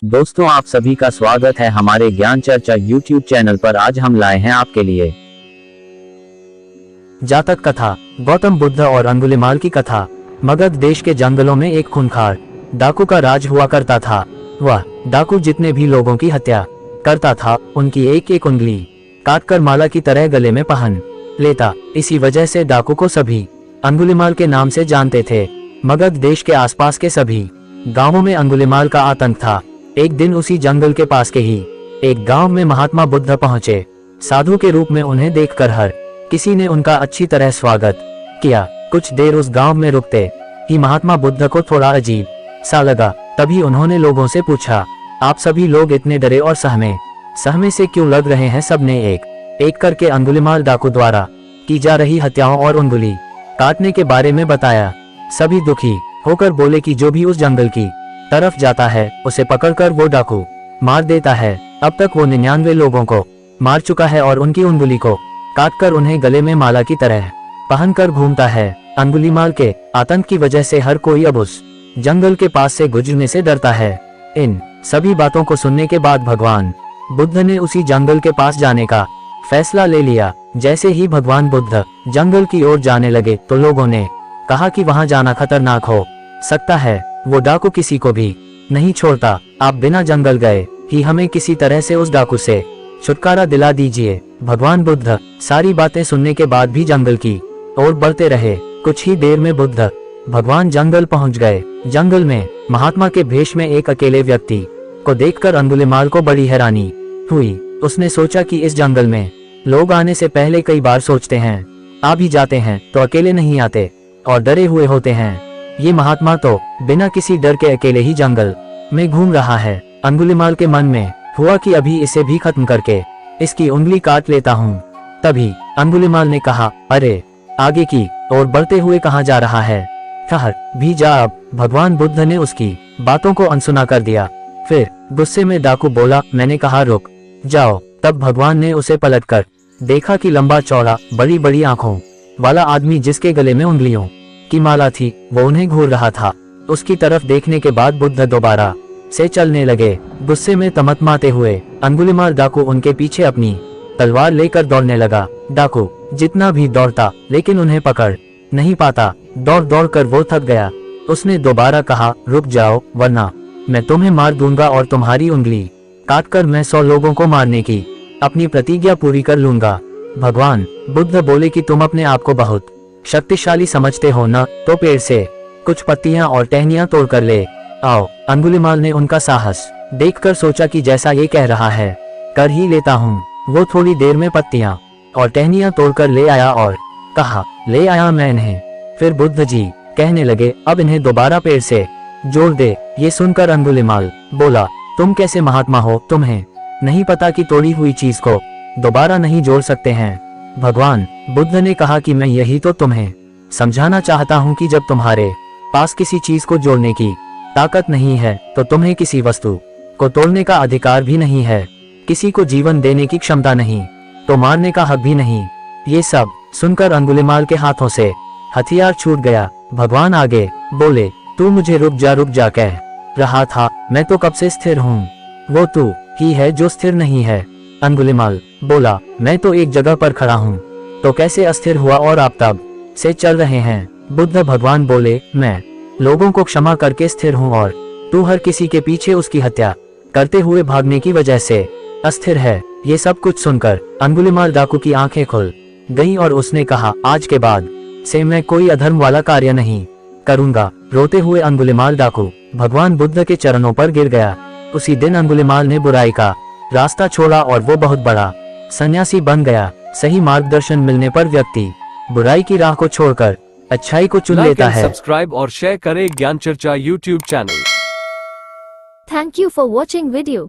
दोस्तों, आप सभी का स्वागत है हमारे ज्ञान चर्चा यूट्यूब चैनल पर। आज हम लाए हैं आपके लिए जातक कथा, गौतम बुद्ध और अंगुलिमाल की कथा। मगध देश के जंगलों में एक खूंखार डाकू का राज हुआ करता था। वह डाकू जितने भी लोगों की हत्या करता था, उनकी एक एक उंगली काटकर माला की तरह गले में पहन लेता। इसी वजह से डाकू को सभी अंगुलिमाल के नाम से जानते थे। मगध देश के आसपास के सभी गांवों में अंगुलिमाल का आतंक था। एक दिन उसी जंगल के पास के ही एक गांव में महात्मा बुद्ध पहुंचे। साधु के रूप में उन्हें देखकर हर किसी ने उनका अच्छी तरह स्वागत किया। कुछ देर उस गांव में रुकते ही महात्मा बुद्ध को थोड़ा अजीब सा लगा। तभी उन्होंने लोगों से पूछा, आप सभी लोग इतने डरे और सहमे से क्यों लग रहे हैं? सबने एक एक करके अंगुलिमाल डाकू द्वारा की जा रही हत्याओं और उंगली काटने के बारे में बताया। सभी दुखी होकर बोले कि जो भी उस जंगल की तरफ जाता है, उसे पकड़कर वो डाकू मार देता है। अब तक वो 99 लोगों को मार चुका है और उनकी उंगली को काटकर उन्हें गले में माला की तरह पहनकर घूमता है। अंगुलिमाल के आतंक की वजह से हर कोई अब उस जंगल के पास से गुजरने से डरता है। इन सभी बातों को सुनने के बाद भगवान बुद्ध ने उसी जंगल के पास जाने का फैसला ले लिया। जैसे ही भगवान बुद्ध जंगल की ओर जाने लगे तो लोगों ने कहा कि वहां जाना खतरनाक हो सकता है। वो डाकू किसी को भी नहीं छोड़ता। आप बिना जंगल गए ही हमें किसी तरह से उस डाकू से छुटकारा दिला दीजिए। भगवान बुद्ध सारी बातें सुनने के बाद भी जंगल की ओर बढ़ते रहे। कुछ ही देर में बुद्ध भगवान जंगल पहुंच गए। जंगल में महात्मा के भेष में एक अकेले व्यक्ति को देखकर अंगुलिमाल को बड़ी हैरानी हुई। उसने सोचा कि इस जंगल में लोग आने से पहले कई बार सोचते हैं, आ भी जाते हैं तो अकेले नहीं आते और डरे हुए होते हैं। ये महात्मा तो बिना किसी डर के अकेले ही जंगल में घूम रहा है। अंगुलिमाल के मन में हुआ कि अभी इसे भी खत्म करके इसकी उंगली काट लेता हूँ। तभी अंगुलिमाल ने कहा, अरे आगे की ओर बढ़ते हुए कहाँ जा रहा है? ठहर भी जा अब। भगवान बुद्ध ने उसकी बातों को अनसुना कर दिया। फिर गुस्से में डाकू बोला, मैंने कहा रुक जाओ। तब भगवान ने उसे पलटकर देखा कि लंबा चौड़ा बड़ी बड़ी आंखों वाला आदमी जिसके गले में उंगलियों की माला थी, वो उन्हें घूर रहा था। उसकी तरफ देखने के बाद बुद्ध दोबारा से चलने लगे। गुस्से में तमतमाते हुए अंगुलिमाल डाकू उनके पीछे अपनी तलवार लेकर दौड़ने लगा। डाकू जितना भी दौड़ता लेकिन उन्हें पकड़ नहीं पाता। दौड़ दौड़ कर वो थक गया। उसने दोबारा कहा, रुक जाओ वरना मैं तुम्हें मार दूंगा और तुम्हारी उंगली काटकर मैं 100 लोगों को मारने की अपनी प्रतिज्ञा पूरी कर लूंगा। भगवान बुद्ध बोले कि तुम अपने आप को बहुत शक्तिशाली समझते हो ना, तो पेड़ से कुछ पत्तियां और टहनियां तोड़कर ले आओ। अंगुलिमाल ने उनका साहस देखकर सोचा कि जैसा ये कह रहा है कर ही लेता हूँ। वो थोड़ी देर में पत्तियां और टहनियां तोड़कर ले आया और कहा, ले आया मैं इन्हें। फिर बुद्ध जी कहने लगे, अब इन्हें दोबारा पेड़ से जोड़ दे। ये सुनकर अंगुलिमाल बोला, तुम कैसे महात्मा हो? तुम्हें नहीं पता कि तोड़ी हुई चीज को दोबारा नहीं जोड़ सकते हैं? भगवान बुद्ध ने कहा कि मैं यही तो तुम्हें समझाना चाहता हूँ कि जब तुम्हारे पास किसी चीज को जोड़ने की ताकत नहीं है तो तुम्हें किसी वस्तु को तोड़ने का अधिकार भी नहीं है। किसी को जीवन देने की क्षमता नहीं तो मारने का हक भी नहीं। ये सब सुनकर अंगुलिमाल के हाथों से हथियार छूट गया। भगवान आगे बोले, तू मुझे रुक जा कह रहा था, मैं तो कब से स्थिर हूँ। वो तू ही है जो स्थिर नहीं है। अंगुलिमाल बोला, मैं तो एक जगह पर खड़ा हूँ, तो कैसे अस्थिर हुआ और आप तब से चल रहे हैं? बुद्ध भगवान बोले, मैं लोगों को क्षमा करके स्थिर हूँ और तू हर किसी के पीछे उसकी हत्या करते हुए भागने की वजह से अस्थिर है। ये सब कुछ सुनकर अंगुलिमाल डाकू की आंखें खुल गईं और उसने कहा, आज के बाद से मैं कोई अधर्म वाला कार्य नहीं करूंगा। रोते हुए अंगुलिमाल डाकू भगवान बुद्ध के चरणों पर गिर गया। उसी दिन अंगुलिमाल ने बुराई का रास्ता छोड़ा और वो बहुत बड़ा सन्यासी बन गया। सही मार्गदर्शन मिलने पर व्यक्ति बुराई की राह को छोड़कर अच्छाई को चुन लेता है। सब्सक्राइब और शेयर करें ज्ञान चर्चा YouTube channel. Thank you for watching video.